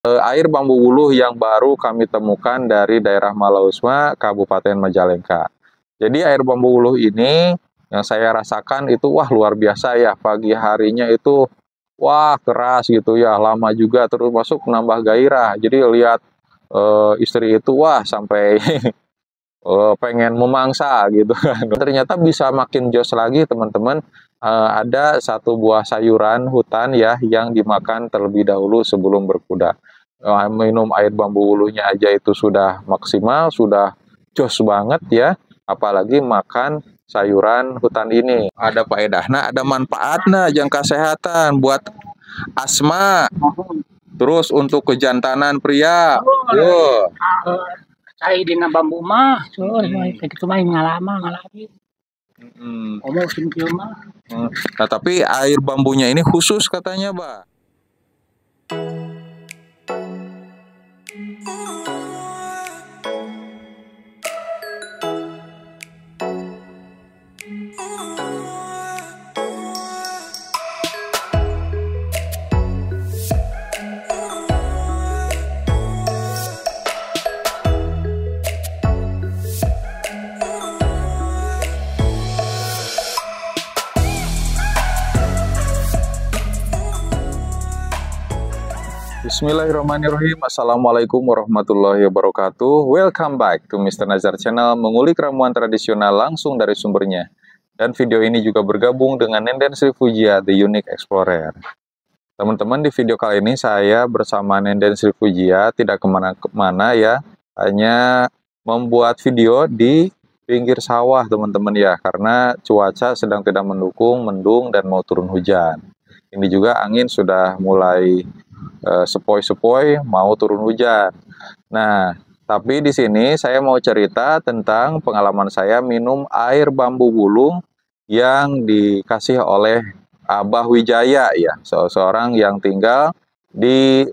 Air bambu wuluh yang baru kami temukan dari daerah Malausma, Kabupaten Majalengka. Jadi air bambu wuluh ini yang saya rasakan itu wah luar biasa ya, pagi harinya itu wah keras gitu ya, lama juga, terus masuk nambah gairah. Jadi lihat istri itu wah sampai pengen memangsa gitu kan. Ternyata bisa makin jos lagi teman-teman. Ada satu buah sayuran hutan ya yang dimakan terlebih dahulu sebelum berkuda. Minum air bambu wuluhnya aja itu sudah maksimal, sudah jos banget ya. Apalagi makan sayuran hutan ini. Ada faedahnya, ada manfaatnya jangka kesehatan buat asma, terus untuk kejantanan pria. Wow. Saya di bambu mah, begitu mah ngalami. Omong simpel mah. Nah, tapi air bambunya ini khusus katanya, Mbak. Bismillahirrahmanirrahim. Assalamualaikum warahmatullahi wabarakatuh. Welcome back to Mr. Nazar Channel, mengulik ramuan tradisional langsung dari sumbernya. Dan video ini juga bergabung dengan Nenden Sri Fujia, The Unique Explorer. Teman-teman, di video kali ini saya bersama Nenden Sri Fujia tidak kemana-mana ya, hanya membuat video di pinggir sawah teman-teman ya, karena cuaca sedang tidak mendukung, mendung dan mau turun hujan. Ini juga angin sudah mulai sepoi-sepoi mau turun hujan. Nah, tapi di sini saya mau cerita tentang pengalaman saya minum air bambu wuluh yang dikasih oleh Abah Wijaya ya, seorang yang tinggal di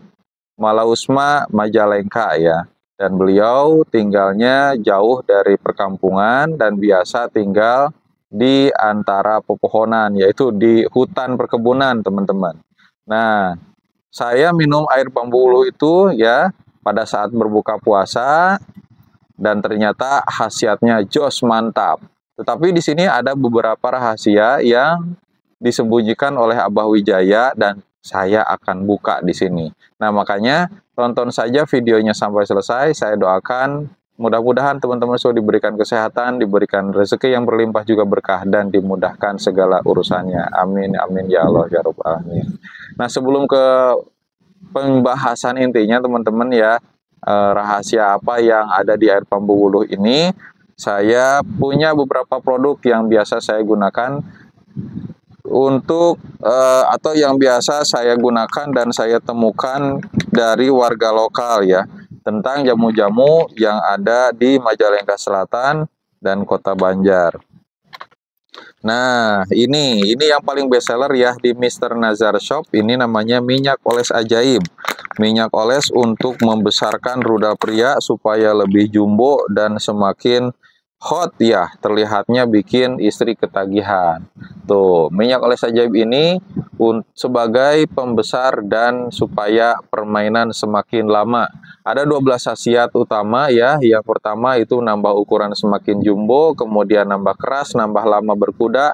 Malausma, Majalengka ya. Dan beliau tinggalnya jauh dari perkampungan dan biasa tinggal di antara pepohonan, yaitu di hutan perkebunan teman-teman. Nah, saya minum air bambu wuluh itu ya pada saat berbuka puasa dan ternyata khasiatnya jos mantap. Tetapi di sini ada beberapa rahasia yang disembunyikan oleh Abah Wijaya dan saya akan buka di sini. Nah, makanya tonton saja videonya sampai selesai. Saya doakan mudah-mudahan teman-teman semua diberikan kesehatan, diberikan rezeki yang berlimpah juga berkah dan dimudahkan segala urusannya. Amin amin ya Allah ya Rabbal alamin. Nah, sebelum ke pembahasan intinya teman-teman ya, rahasia apa yang ada di air bambu wuluh ini, saya punya beberapa produk yang biasa saya gunakan untuk atau yang biasa saya gunakan dan saya temukan dari warga lokal ya, tentang jamu-jamu yang ada di Majalengka Selatan dan Kota Banjar. Nah, ini yang paling best seller ya di Mr. Nazar Shop. Ini namanya minyak oles ajaib. Minyak oles untuk membesarkan rudal pria supaya lebih jumbo dan semakin hot ya. Terlihatnya bikin istri ketagihan. Tuh, minyak oles ajaib ini sebagai pembesar dan supaya permainan semakin lama. Ada 12 khasiat utama ya. Yang pertama itu nambah ukuran semakin jumbo, kemudian nambah keras, nambah lama berkuda,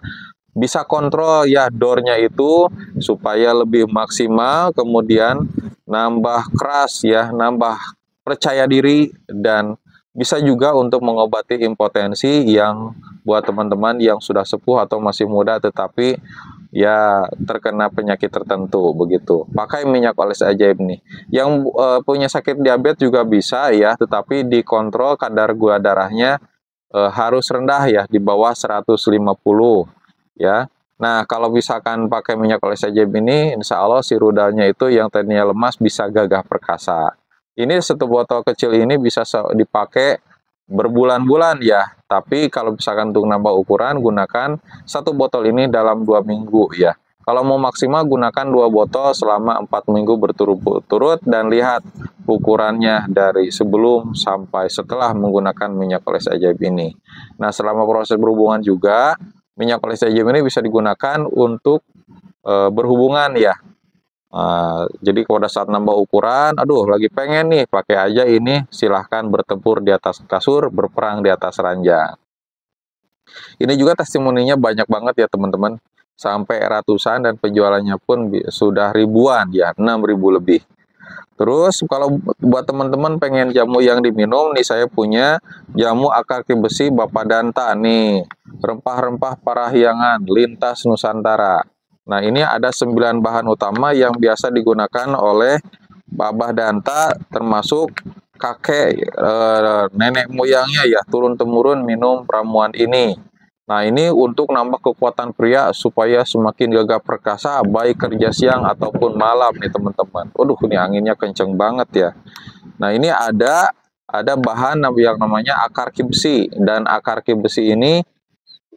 bisa kontrol ya dornya itu supaya lebih maksimal, kemudian nambah keras ya, nambah percaya diri, dan bisa juga untuk mengobati impotensi yang buat teman-teman yang sudah sepuh atau masih muda tetapi ya terkena penyakit tertentu begitu. Pakai minyak oles ajaib nih. Yang punya sakit diabetes juga bisa ya, tetapi dikontrol kadar gula darahnya harus rendah ya, di bawah 150 ya. Nah, kalau misalkan pakai minyak oles ajaib ini, insya Allah si rudalnya itu yang tadinya lemas bisa gagah perkasa. Ini satu botol kecil ini bisa dipakai berbulan-bulan ya, tapi kalau misalkan untuk nambah ukuran gunakan satu botol ini dalam 2 minggu ya. Kalau mau maksimal gunakan 2 botol selama 4 minggu berturut-turut dan lihat ukurannya dari sebelum sampai setelah menggunakan minyak oles ajaib ini. Nah, selama proses berhubungan juga minyak oles ajaib ini bisa digunakan untuk berhubungan ya. Jadi pada saat nambah ukuran, aduh lagi pengen nih pakai aja ini, silahkan bertempur di atas kasur, berperang di atas ranjang. Ini juga testimoninya banyak banget ya teman-teman, sampai ratusan dan penjualannya pun sudah ribuan ya, 6.000 lebih. Terus kalau buat teman-teman pengen jamu yang diminum nih, saya punya jamu akar ki besi Bapak Danta nih, rempah-rempah parahyangan lintas Nusantara. Nah ini ada 9 bahan utama yang biasa digunakan oleh Babah Danta, termasuk kakek nenek moyangnya ya, turun-temurun minum ramuan ini. Nah ini untuk nambah kekuatan pria supaya semakin gagah perkasa baik kerja siang ataupun malam nih teman-teman. Waduh ini anginnya kenceng banget ya. Nah ini ada bahan yang namanya akar ki besi, dan akar ki besi ini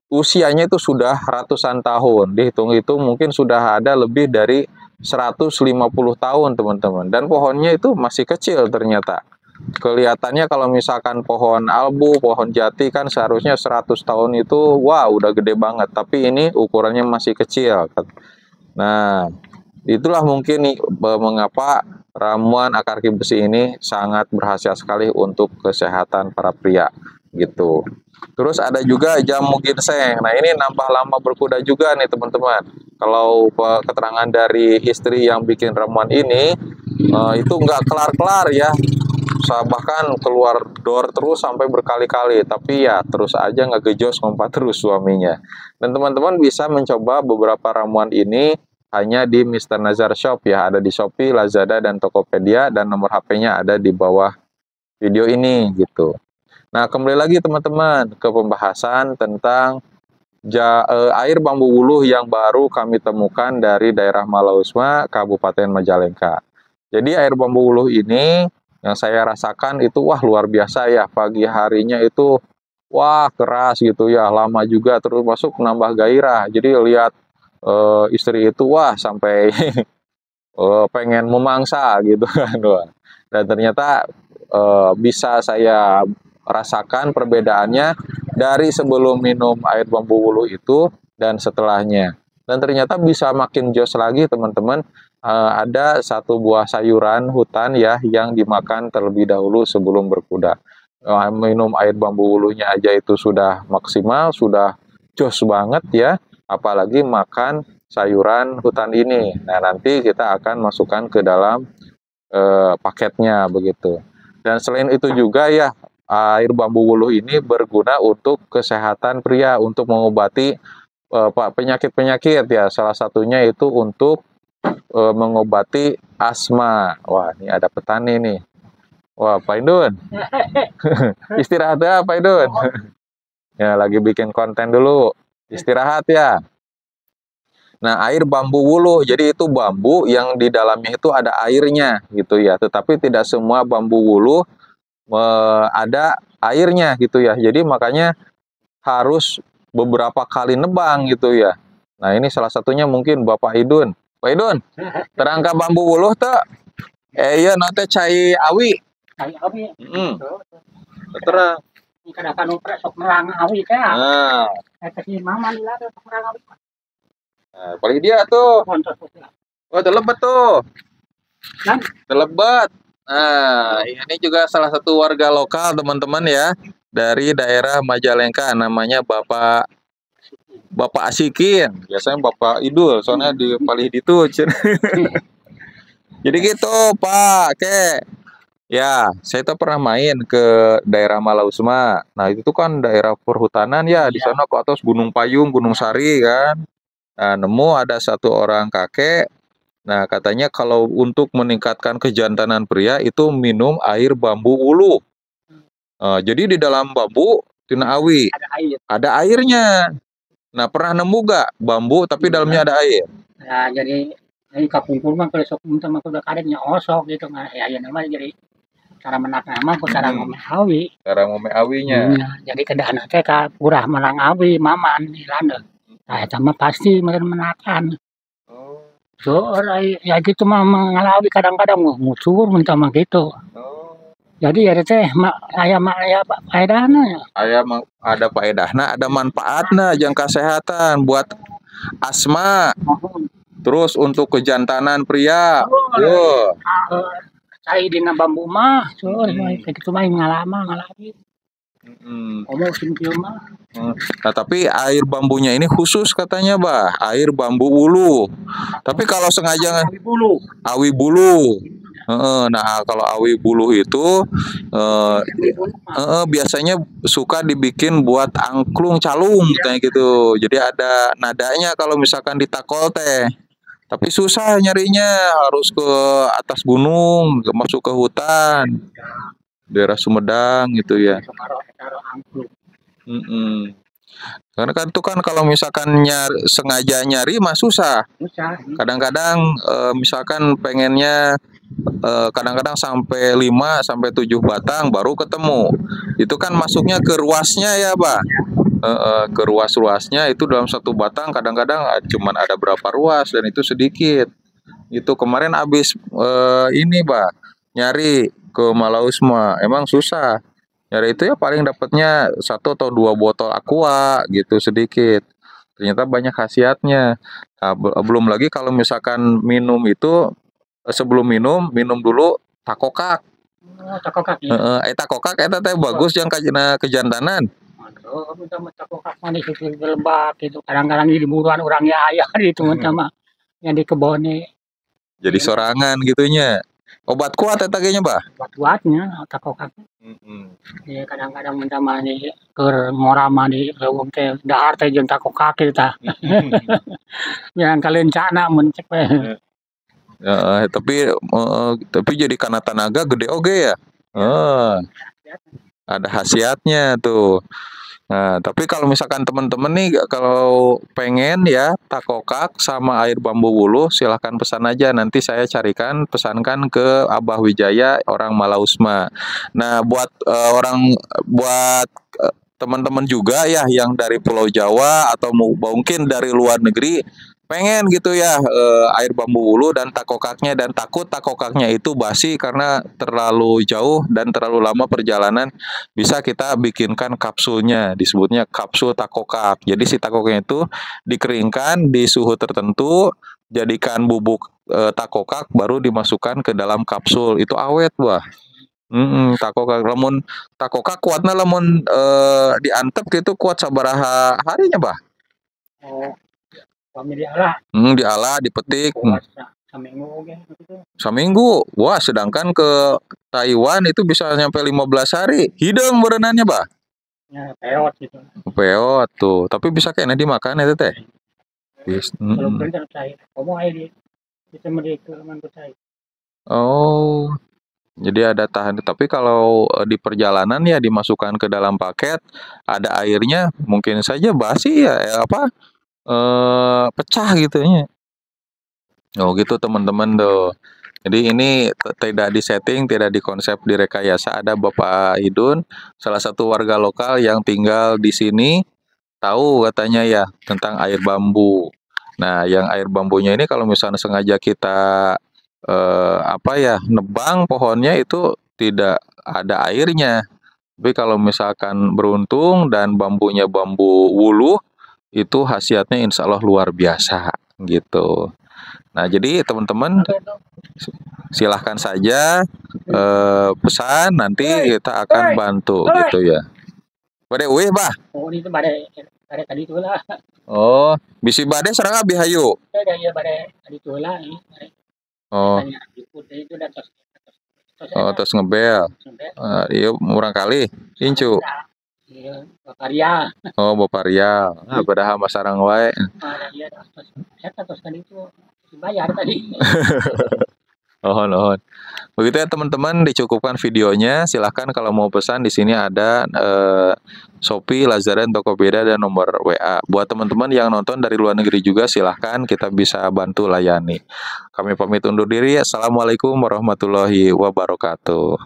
usianya itu sudah ratusan tahun. Dihitung-hitung mungkin sudah ada lebih dari 150 tahun teman-teman. Dan pohonnya itu masih kecil ternyata. Kelihatannya kalau misalkan pohon albu, pohon jati kan seharusnya 100 tahun itu, wah udah gede banget. Tapi ini ukurannya masih kecil. Nah, itulah mungkin nih mengapa ramuan akar ki besi ini sangat berhasil sekali untuk kesehatan para pria gitu. Terus ada juga jamu ginseng. Nah ini nambah lama berkuda juga nih teman-teman. Kalau keterangan dari istri yang bikin ramuan ini, itu nggak kelar-kelar ya. Bahkan keluar door terus sampai berkali-kali, tapi ya terus aja ngegejos ngompat terus suaminya. Dan teman-teman bisa mencoba beberapa ramuan ini hanya di Mr. Nazar Shop ya, ada di Shopee, Lazada, dan Tokopedia, dan nomor HP-nya ada di bawah video ini gitu. Nah kembali lagi teman-teman ke pembahasan tentang air bambu wuluh yang baru kami temukan dari daerah Malausma, Kabupaten Majalengka. Jadi air bambu wuluh ini yang saya rasakan itu wah luar biasa ya, pagi harinya itu wah keras gitu ya, lama juga, terus masuk nambah gairah. Jadi lihat istri itu wah sampai pengen memangsa gitu kan. Dan ternyata bisa saya rasakan perbedaannya dari sebelum minum air bambu wuluh itu dan setelahnya. Dan ternyata bisa makin jos lagi teman-teman. Ada satu buah sayuran hutan ya yang dimakan terlebih dahulu sebelum berkuda. Minum air bambu wuluhnya aja itu sudah maksimal, sudah jos banget ya. Apalagi makan sayuran hutan ini. Nah nanti kita akan masukkan ke dalam paketnya begitu. Dan selain itu juga ya, air bambu wuluh ini berguna untuk kesehatan pria, untuk mengobati penyakit-penyakit ya. Salah satunya itu untuk mengobati asma. Wah, ini ada petani nih. Wah, Pak Indun. Istirahat ya, Pak Indun. Ya, lagi bikin konten dulu. Istirahat ya. Nah, air bambu wuluh, jadi itu bambu yang di dalamnya itu ada airnya gitu ya. Tetapi tidak semua bambu wuluh ada airnya gitu ya. Jadi makanya harus beberapa kali nebang gitu ya. Nah, ini salah satunya mungkin Bapak Idun. Pak Idun, terangka bambu wuluh tuh. Iya, nanti cai awi. Cai awi. Terang. Kadang-kadang sok merang awi teh. Nah. Kasih mama nih lah sok merang awi. Nah, paling dia tuh. Oh, terlebat tuh. Terlebat. Nah, ini juga salah satu warga lokal teman-teman ya, dari daerah Majalengka, namanya Bapak Asikin. Biasanya Bapak Idul, soalnya di Palih Ditu. Jadi gitu Pak, ya saya tuh pernah main ke daerah Malausma. Nah itu tuh kan daerah perhutanan ya, di sana ke atas Gunung Payung, Gunung Sari kan. Nah nemu ada satu orang kakek. Nah katanya kalau untuk meningkatkan kejantanan pria itu minum air bambu wuluh. Jadi di dalam bambu tina awi ada airnya. Nah pernah nemu gak bambu tapi dalamnya ada air? Nah jadi kapungkur mah kalau sok minta mah udah kadangnya osok gitu nggak ya namanya jadi cara menak nama cara ngomeh awi. Cara ngomeh awinya. Jadi kedana teh ka purah menang awi maman di landa. Nah sama pasti menakan. So ya gitu mah ngalawi kadang-kadang musuh minta mah gitu. Jadi ya teh aya faedahna ya. Ada faedahna, ada manfaatna jeung kesehatan buat asma. Terus untuk kejantanan pria, yo. Saya di bambu mah, itu mah ngalami. Ngomong simpil mah. Nah, tapi air bambunya ini khusus katanya, Bah, air bambu ulu. Tapi kalau sengaja awi bulu. Nah, kalau awi bulu itu biasanya suka dibikin buat angklung calung kayak gitu. Jadi ada nadanya kalau misalkan ditakol teh. Tapi susah nyarinya, harus ke atas gunung, masuk ke hutan, daerah Sumedang gitu ya. Karena kan itu kan kalau misalkan sengaja nyari mah susah. Kadang-kadang misalkan pengennya kadang-kadang sampai 5 sampai 7 batang baru ketemu. Itu kan masuknya ke ruasnya ya, Pak. Ke ruas-ruasnya itu dalam satu batang kadang-kadang cuman ada berapa ruas dan itu sedikit. Itu kemarin habis ini, Pak, nyari ke Malausma emang susah. Nyari itu ya paling dapatnya 1 atau 2 botol aqua gitu sedikit. Ternyata banyak khasiatnya. Nah, belum lagi kalau misalkan minum itu sebelum minum dulu takokak. Takokak ya. Takokak eta teh bagus yang kejantanan. Takokak mah di situ lembab gitu. Kadang-kadang di buruan orangnya ayah itu mah yang di kebone. Jadi sorangan gitunya. Obat kuat eta ge nya, Bah? Obat kuatnya takokak. Ya kadang-kadang minta mah di keur ngorama di leuweung teh dahar teh jeung takokak tah. Yang kalencana mun cek we. Tapi jadi kana tanaga gede oge ya. Ada khasiatnya tuh. Nah, tapi kalau misalkan teman-teman nih kalau pengen ya takokak sama air bambu wuluh, silahkan pesan aja, nanti saya carikan, pesankan ke Abah Wijaya orang Malausma. Nah, buat teman-teman juga ya yang dari Pulau Jawa atau mungkin dari luar negeri pengen gitu ya air bambu wuluh dan takokaknya, dan takut takokaknya itu basi karena terlalu jauh dan terlalu lama perjalanan, bisa kita bikinkan kapsulnya, disebutnya kapsul takokak. Jadi si takokaknya itu dikeringkan di suhu tertentu, jadikan bubuk takokak, baru dimasukkan ke dalam kapsul, itu awet, Wah. Takokak lamun takokak kuatna lamun diantep gitu kuat sabaraha harinya, Bah? Dialah, dipetik. Saminggu. Wah, sedangkan ke Taiwan itu bisa nyampe 15 hari. Hidung berenannya, Bah. Ya, peot gitu. Peot tuh. Tapi bisa kayaknya dimakan itu teh. Oh. Jadi ada tahan. Tapi kalau di perjalanan ya dimasukkan ke dalam paket, ada airnya, mungkin saja basi ya, pecah gitu ya. Oh gitu teman-teman tuh. Jadi ini tidak disetting, tidak dikonsep, direkayasa. Ada Bapak Idun, salah satu warga lokal yang tinggal di sini, tahu katanya ya tentang air bambu. Nah, yang air bambunya ini kalau misalnya sengaja kita nebang pohonnya itu tidak ada airnya. Tapi kalau misalkan beruntung dan bambunya bambu wuluh, itu khasiatnya insya Allah luar biasa gitu. Nah, jadi teman-teman silahkan saja pesan, nanti kita akan bantu gitu ya. Bade weh, Bah. Oh, itu bade tadi itu lah. Oh, bisi bade sareng abi hayu. Ya bade tadi itu lah. Oh. Terus ngebel. Iya murang kali, incu. Iya, Baparia. Oh, Baparia. Nah, padahal mas sarang wae. Iya, terus tadi itu dibayar tadi. Ohon. Begitu ya teman-teman, dicukupkan videonya. Silahkan kalau mau pesan, di sini ada Shopee, Lazada, Tokopedia, dan nomor WA. Buat teman-teman yang nonton dari luar negeri juga, silahkan, kita bisa bantu layani. Kami pamit undur diri. Assalamualaikum warahmatullahi wabarakatuh.